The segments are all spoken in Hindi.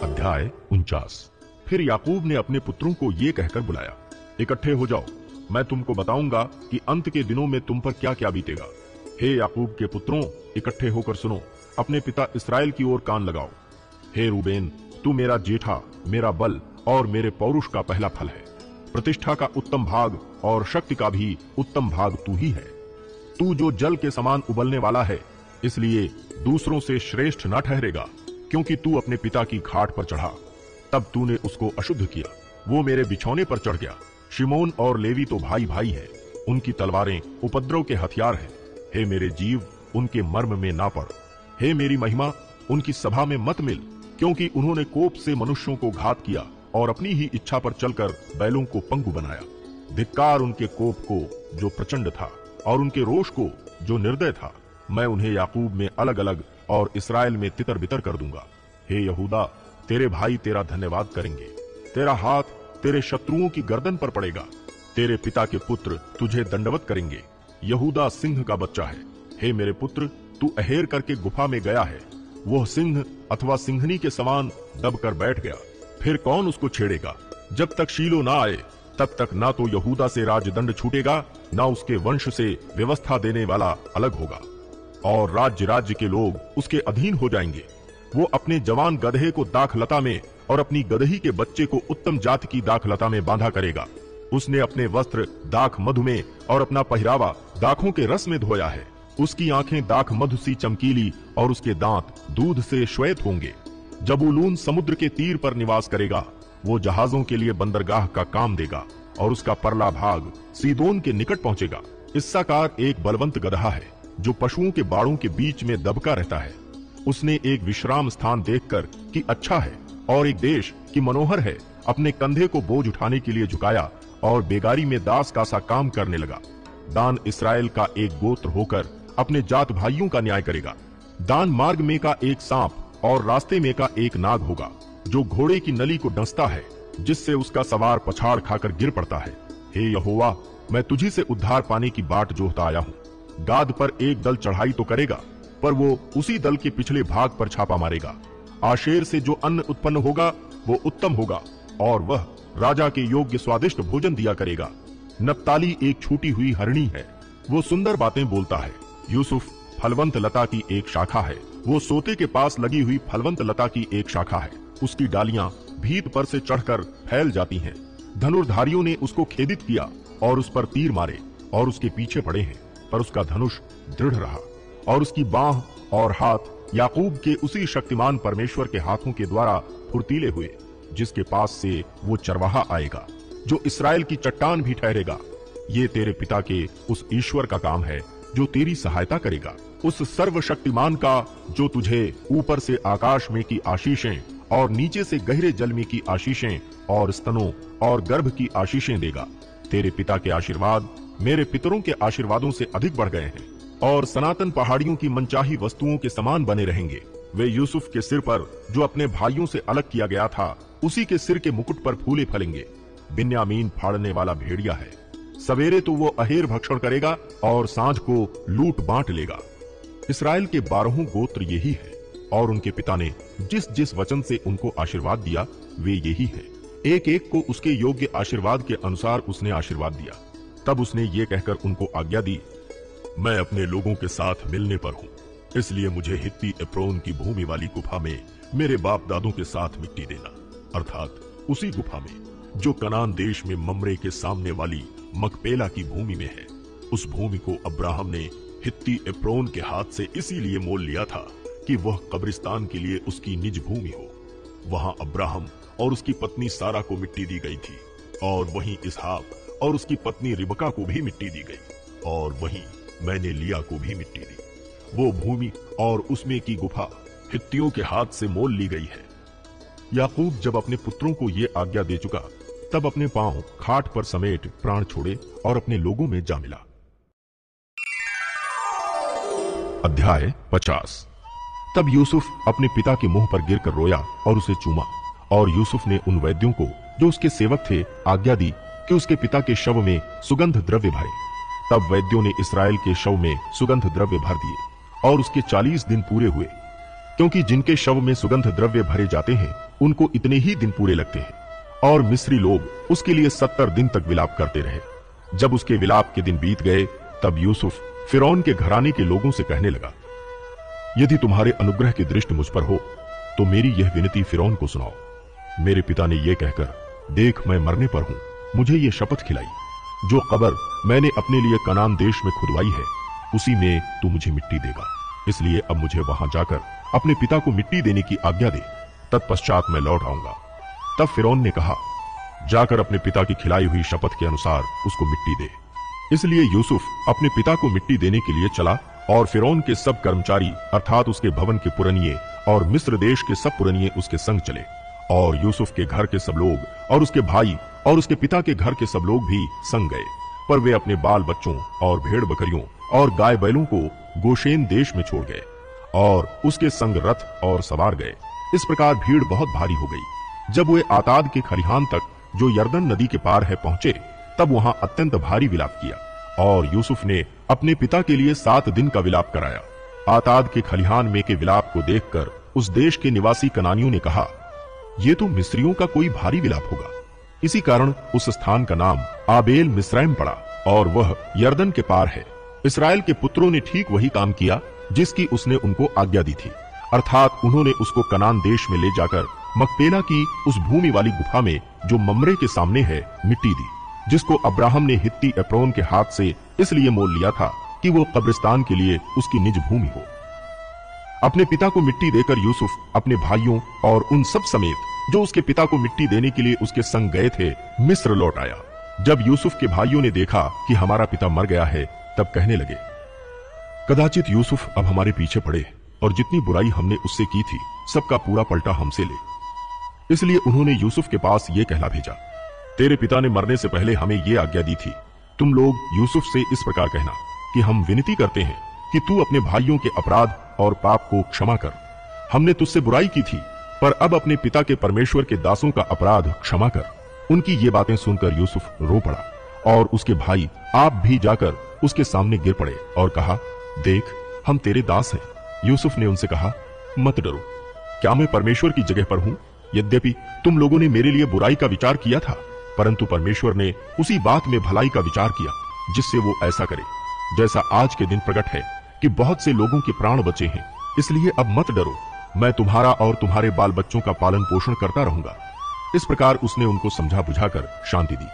अध्याय 49। फिर याकूब ने अपने पुत्रों को ये कहकर बुलाया, इकट्ठे हो जाओ, मैं तुमको बताऊंगा कि अंत के दिनों में तुम पर क्या क्या बीतेगा। हे याकूब के पुत्रों, इकट्ठे होकर सुनो, अपने पिता इस्राएल की ओर कान लगाओ। हे रूबेन, तू मेरा जेठा, मेरा बल और मेरे पौरुष का पहला फल है। प्रतिष्ठा का उत्तम भाग और शक्ति का भी उत्तम भाग तू ही है। तू जो जल के समान उबलने वाला है, इसलिए दूसरों से श्रेष्ठ न ठहरेगा, क्योंकि तू अपने पिता की खाट पर चढ़ा, तब तूने उसको अशुद्ध किया। वो मेरे बिछौने पर चढ़ गया। शिमोन और लेवी तो भाई भाई है, उनकी तलवारें उपद्रव के हथियार हैं। हे मेरे जीव, उनके मर्म में ना पड़। हे मेरी महिमा, उनकी सभा में मत मिल, क्योंकि उन्होंने कोप से मनुष्यों को घात किया और अपनी ही इच्छा पर चलकर बैलों को पंगु बनाया। धिक्कार उनके कोप को जो प्रचंड था और उनके रोष को जो निर्दय था। मैं उन्हें याकूब में अलग अलग और इस्राएल में तितर बितर कर दूंगा। हे यहूदा, तेरे भाई तेरा धन्यवाद करेंगे। तेरा हाथ तेरे शत्रुओं की गर्दन पर पड़ेगा। तेरे पिता के पुत्र तुझे दंडवत करेंगे। यहूदा सिंह का बच्चा है। हे मेरे पुत्र, तू अहेर करके गुफा में गया है। वह सिंह अथवा सिंहनी के समान दबकर बैठ गया। फिर कौन उसको छेड़ेगा? जब तक शीलो ना आए, तब तक ना तो यहूदा से राजदंड छूटेगा, ना उसके वंश से व्यवस्था देने वाला अलग होगा। और राज्य राज्य के लोग उसके अधीन हो जाएंगे। वो अपने जवान गधे को दाखलता में और अपनी गदही के बच्चे को उत्तम जाति की दाखलता में बांधा करेगा। उसने अपने वस्त्र दाख मधु में और अपना पहरावा दाखों के रस में धोया है। उसकी आंखें दाख मधु सी चमकीली और उसके दांत दूध से श्वेत होंगे। जबूलून समुद्र के तीर पर निवास करेगा। वो जहाजों के लिए बंदरगाह का काम देगा और उसका परला भाग सीदोन के निकट पहुंचेगा। इस्साकार एक बलवंत गदहा है, जो पशुओं के बाड़ों के बीच में दबका रहता है। उसने एक विश्राम स्थान देखकर कि अच्छा है और एक देश कि मनोहर है, अपने कंधे को बोझ उठाने के लिए झुकाया और बेगारी में दास का सा काम करने लगा। दान इस्राएल का एक गोत्र होकर अपने जात भाइयों का न्याय करेगा। दान मार्ग में का एक सांप और रास्ते में का एक नाग होगा, जो घोड़े की नली को डसता है, जिससे उसका सवार पछाड़ खाकर गिर पड़ता है। हे यहोवा, मैं तुझी से उद्धार पाने की बाट जोहता आया हूँ। गाद पर एक दल चढ़ाई तो करेगा, पर वो उसी दल के पिछले भाग पर छापा मारेगा। आशेर से जो अन्न उत्पन्न होगा वो उत्तम होगा, और वह राजा के योग्य स्वादिष्ट भोजन दिया करेगा। नप्ताली एक छूटी हुई हरणी है, वो सुंदर बातें बोलता है। यूसुफ फलवंत लता की एक शाखा है, वो सोते के पास लगी हुई फलवंत लता की एक शाखा है। उसकी डालियां भीत पर से चढ़कर फैल जाती हैं। धनुर्धारियों ने उसको खेदित किया और उस पर तीर मारे और उसके पीछे पड़े हैं, पर उसका धनुष दृढ़ रहा और उसकी बांह और हाथ याकूब के उसी शक्तिमान परमेश्वर के हाथों के द्वारा फुर्तीले हुए, जिसके पास से वो चरवाहा आएगा, जो इस्राएल की चट्टान भी ठहरेगा। ये तेरे पिता के उस ईश्वर का काम है, जो तेरी सहायता करेगा, उस सर्वशक्तिमान का, जो तुझे ऊपर से आकाश में की आशीषें और नीचे से गहरे जल में की आशीषें और स्तनों और गर्भ की आशीषें देगा। तेरे पिता के आशीर्वाद मेरे पितरों के आशीर्वादों से अधिक बढ़ गए हैं और सनातन पहाड़ियों की मनचाही वस्तुओं के समान बने रहेंगे। वे यूसुफ के सिर पर, जो अपने भाइयों से अलग किया गया था, उसी के सिर के मुकुट पर फूले फलेंगे। बिन्यामीन फाड़ने वाला भेड़िया है, सवेरे तो वो अहेर भक्षण करेगा और सांझ को लूट बांट लेगा। इस्राएल के 12 गोत्र यही है, और उनके पिता ने जिस जिस वचन से उनको आशीर्वाद दिया वे यही है। एक एक को उसके योग्य आशीर्वाद के अनुसार उसने आशीर्वाद दिया। तब उसने ये कहकर उनको आज्ञा दी, मैं अपने लोगों के साथ मिलने पर हूँ, इसलिए मुझे हित्ती एप्रोन की भूमि वाली गुफा में मेरे बाप दादों के साथ मिट्टी देना, अर्थात उसी गुफा में जो कनान देश में ममरे के सामने वाली मकपेला की भूमि में है। उस भूमि को अब्राहम ने हित्ती एप्रोन के हाथ से इसीलिए मोल लिया था कि वह कब्रिस्तान के लिए उसकी निज भूमि हो। वहां अब्राहम और उसकी पत्नी सारा को मिट्टी दी गई थी, और वहीं इसहाक और उसकी पत्नी रिबका को भी मिट्टी दी गई, और वहीं मैंने लिया को भी मिट्टी दी। वो भूमि और उसमें की गुफा हित्तियों के हाथ से मोल ली गई है। याकूब जब अपने पुत्रों को ये आज्ञा दे चुका, तब अपने पांव खाट पर समेट प्राण छोड़े और अपने लोगों में जा मिला। अध्याय 50। तब यूसुफ अपने पिता के मुंह पर गिरकर रोया और उसे चूमा, और यूसुफ ने उन वैद्यों को, जो उसके सेवक थे, आज्ञा दी कि उसके पिता के शव में सुगंध द्रव्य भरे। तब वैद्यों ने इस्राएल के शव में सुगंध द्रव्य भर दिए और उसके 40 दिन पूरे हुए, क्योंकि जिनके शव में सुगंध द्रव्य भरे जाते हैं उनको इतने ही दिन पूरे लगते हैं। और मिस्री लोग उसके लिए 70 दिन तक विलाप करते रहे। जब उसके विलाप के दिन बीत गए, तब यूसुफ फिरौन के घराने के लोगों से कहने लगा, यदि तुम्हारे अनुग्रह की दृष्टि मुझ पर हो तो मेरी यह विनती फिरौन को सुनाओ। मेरे पिता ने यह कहकर, देख मैं मरने पर हूं, मुझे यह शपथ खिलाई, जो कब्र मैंने अपने लिए कनान देश में खुदवाई है उसी में तू मुझे मिट्टी देगा। इसलिए अब मुझे वहां जाकर अपने पिता को मिट्टी देने की आज्ञा दे, तत्पश्चात मैं लौट आऊंगा। तब फिरौन ने कहा, जाकर अपने पिता की खिलाई हुई शपथ के अनुसार उसको मिट्टी दे। इसलिए यूसुफ अपने पिता को मिट्टी देने के लिए चला, और फिरौन के सब कर्मचारी अर्थात उसके भवन के पुरनिये और मिस्र देश के सब पुरनिये उसके संग चले। और यूसुफ के घर के सब लोग और उसके भाई और उसके पिता के घर के सब लोग भी संग गए, पर वे अपने बाल बच्चों और भेड़ बकरियों और गाय बैलों को गोशेन देश में छोड़ गए, और उसके संग रथ और सवार गए। इस प्रकार भीड़ बहुत भारी हो गई। जब वे आताद के खलिहान तक, जो यरदन नदी के पार है, पहुंचे, तब वहां अत्यंत भारी विलाप किया, और यूसुफ ने अपने पिता के लिए 7 दिन का विलाप कराया। आताद के खलिहान में के विलाप को देखकर उस देश के निवासी कनानियों ने कहा, ये तो मिस्रियों का कोई भारी विलाप होगा। इसी कारण उस स्थान का नाम आबेल मिस्रैम पड़ा, और वह यरदन के पार है। इस्राएल के पुत्रों ने ठीक वही काम किया जिसकी उसने उनको आज्ञा दी थी, अर्थात उन्होंने उसको कनान देश में ले जाकर मकपेला की उस भूमि वाली गुफा में, जो ममरे के सामने है, मिट्टी दी, जिसको अब्राहम ने हित्ती एप्रोन के हाथ से इसलिए मोल लिया था कि वो कब्रिस्तान के लिए उसकी निज भूमि हो। अपने पिता को मिट्टी देकर यूसुफ अपने भाइयों और उन सब समेत जो उसके पिता को मिट्टी देने के लिए उसके संग गए थे, मिस्र लौट आया। जब यूसुफ के भाइयों ने देखा कि हमारा पिता मर गया है, तब कहने लगे, कदाचित यूसुफ अब हमारे पीछे पड़े और जितनी बुराई हमने उससे की थी सबका पूरा पलटा हमसे ले। इसलिए उन्होंने यूसुफ के पास ये कहला भेजा, तेरे पिता ने मरने से पहले हमें ये आज्ञा दी थी, तुम लोग यूसुफ से इस प्रकार कहना कि हम विनती करते हैं कि तू अपने भाइयों के अपराध और पाप को क्षमा कर। हमने तुझसे बुराई की थी, पर अब अपने पिता के परमेश्वर के दासों का अपराध क्षमा कर। उनकी ये बातें सुनकर यूसुफ रो पड़ा, और उसके भाई आप भी जाकर उसके सामने गिर पड़े और कहा, देख हम तेरे दास हैं। यूसुफ ने उनसे कहा, मत डरो, क्या मैं परमेश्वर की जगह पर हूं? यद्यपि तुम लोगों ने मेरे लिए बुराई का विचार किया था, परंतु परमेश्वर ने उसी बात में भलाई का विचार किया जिससे वो ऐसा करे, जैसा आज के दिन प्रकट है कि बहुत से लोगों के प्राण बचे हैं। इसलिए अब मत डरो, मैं तुम्हारा और तुम्हारे बाल बच्चों का पालन पोषण करता रहूंगा। इस प्रकार उसने उनको समझा बुझाकर शांति दी।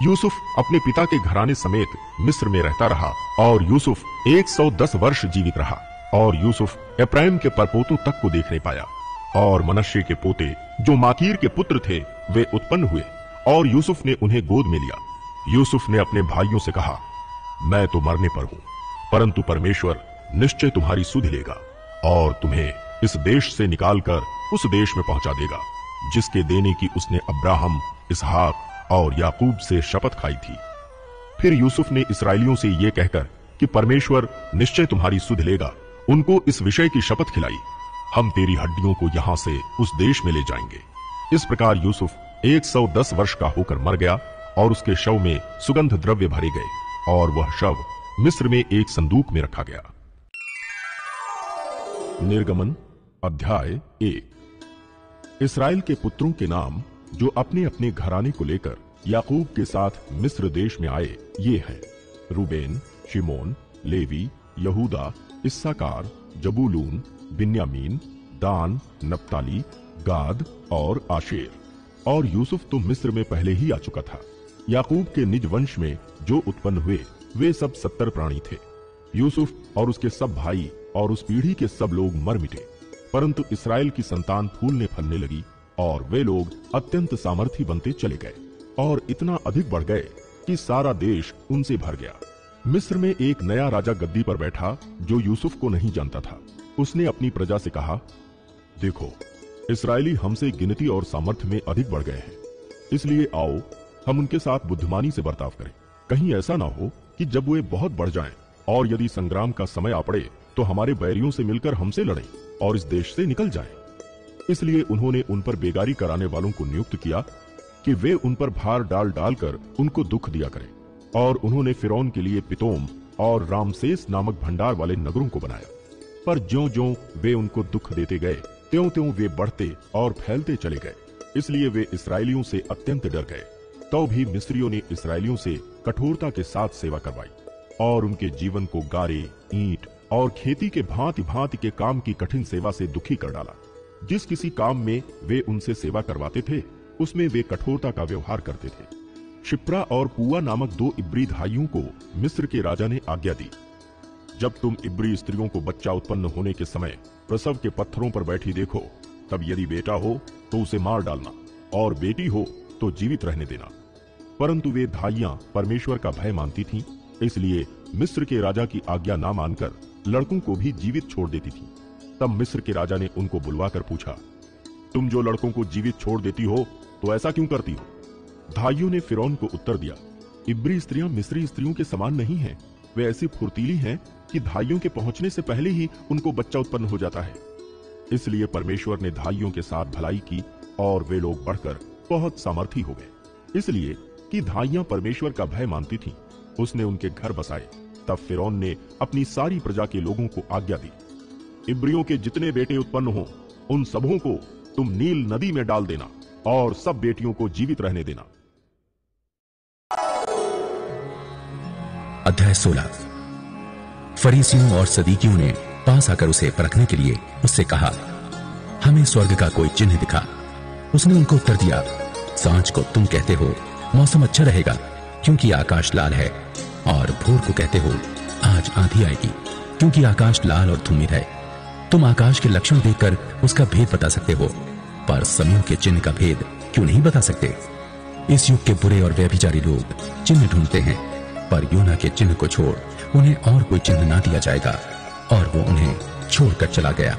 यूसुफ अपने पिता के घराने समेत मिस्र में रहता रहा, और यूसुफ 110 वर्ष जीवित रहा। और यूसुफ एप्रैम के परपोतों तक को देख नहीं पाया। और मनश्शे के पोते जो माकीर के पुत्र थे, वे उत्पन्न हुए, और यूसुफ ने उन्हें गोद में लिया। यूसुफ ने अपने भाइयों से कहा, मैं तो मरने पर हूं, परंतु परमेश्वर निश्चय तुम्हारी सुधि लेगा और तुम्हें इस देश से निकालकर उस देश में पहुंचा देगा जिसके देने की उसने अब्राहम, इसहाक और याकूब से शपथ खाई थी। फिर यूसुफ ने इस्राएलियों से यह कहकर कि परमेश्वर निश्चय तुम्हारी सुध लेगा, उनको इस विषय की शपथ खिलाई, हम तेरी हड्डियों को यहां से उस देश में ले जाएंगे। इस प्रकार यूसुफ 110 वर्ष का होकर मर गया, और उसके शव में सुगंध द्रव्य भरे गए, और वह शव मिस्र में एक संदूक में रखा गया। निर्गमन अध्याय 1। इस्राएल के पुत्रों के नाम जो अपने अपने घराने को लेकर याकूब के साथ मिस्र देश में आए, ये हैं: रूबेन, शिमोन, लेवी, यहूदा, इस्साकार, जबूलून, बिन्यामीन, दान, नप्ताली, गाद और आशेर। और यूसुफ तो मिस्र में पहले ही आ चुका था। याकूब के निज वंश में जो उत्पन्न हुए वे सब 70 प्राणी थे। यूसुफ और उसके सब भाई और उस पीढ़ी के सब लोग मर मिटे, परंतु इस्राएल की संतान फूलने फलने लगी, और वे लोग अत्यंत सामर्थी बनते चले गए, और इतना अधिक बढ़ गए कि सारा देश उनसे भर गया। मिस्र में एक नया राजा गद्दी पर बैठा जो यूसुफ को नहीं जानता था। उसने अपनी प्रजा से कहा, देखो, इस्राएली हमसे गिनती और सामर्थ्य में अधिक बढ़ गए हैं, इसलिए आओ हम उनके साथ बुद्धिमानी से बर्ताव करें। कहीं ऐसा ना हो कि जब वे बहुत बढ़ जाएं और यदि संग्राम का समय आ पड़े तो हमारे बैरियों से मिलकर हमसे लड़ें और इस देश से निकल जाएं। इसलिए उन्होंने उन पर बेगारी कराने वालों को नियुक्त किया कि वे उन पर भार डाल डालकर उनको दुख दिया करें, और उन्होंने फिरौन के लिए पितोम और रामसेस नामक भंडार वाले नगरों को बनाया। पर ज्यों ज्यों वे उनको दुख देते गए, त्यों-त्यों वे बढ़ते और फैलते चले गए, इसलिए वे इस्राएलियों से अत्यंत डर गए। तो भी मिस्रियों ने इस्राएलियों से कठोरता के साथ सेवा करवाई और उनके जीवन को गारे, ईंट और खेती के भांति भांति के काम की कठिन सेवा से दुखी कर डाला। जिस किसी काम में वे उनसे सेवा करवाते थे, उसमें वे कठोरता का व्यवहार करते थे। शिप्रा और पुआ नामक 2 इब्री भाइयों को मिस्र के राजा ने आज्ञा दी, जब तुम इब्री स्त्रियों को बच्चा उत्पन्न होने के समय प्रसव के पत्थरों पर बैठी देखो, तब यदि बेटा हो तो उसे मार डालना और बेटी हो तो जीवित रहने देना। परंतु वे धाइयां परमेश्वर का भय मानती थीं, इसलिए मिस्र के राजा की आज्ञा ना मानकर लड़कों को भी जीवित छोड़ देती थीं। तब मिस्र के राजा ने उनको बुलवाकर पूछा, तुम जो लड़कों को जीवित छोड़ देती हो तो ऐसा क्यों करती हो? धाइयों ने फिरौन को उत्तर दिया, इब्री स्त्रियां मिस्री स्त्रियों के समान नहीं हैं। वे ऐसी फुर्तीली हैं कि धाइयों के पहुंचने से पहले ही उनको बच्चा उत्पन्न हो जाता है। इसलिए परमेश्वर ने धाइयों के साथ भलाई की और वे लोग बढ़कर बहुत सामर्थी हो गए। इसलिए कि धाइयां परमेश्वर का भय मानती थीं, उसने उनके घर बसाए। तब फिरौन ने अपनी सारी प्रजा के लोगों को आज्ञा दी, इब्रियों के जितने बेटे उत्पन्न हों, उन सबों को तुम नील नदी में डाल देना और सब बेटियों को जीवित रहने देना। अध्याय 16। फरीसियों और सदूकियों ने पास आकर उसे परखने के लिए उससे कहा, हमें स्वर्ग का कोई चिन्ह दिखा। उसने उनको उत्तर दिया, सांझ को तुम कहते हो मौसम अच्छा रहेगा क्योंकि आकाश लाल है, और भोर को कहते हो आज आंधी आएगी क्योंकि आकाश लाल और धूमिल है। तुम आकाश के लक्षण देखकर उसका भेद बता सकते हो, पर समयों के चिन्ह का भेद क्यों नहीं बता सकते? इस युग के बुरे और व्यभिचारी लोग चिन्ह ढूंढते हैं, पर योना के चिन्ह को छोड़ उन्हें और कोई चिन्ह ना दिया जाएगा। और वो उन्हें छोड़कर चला गया।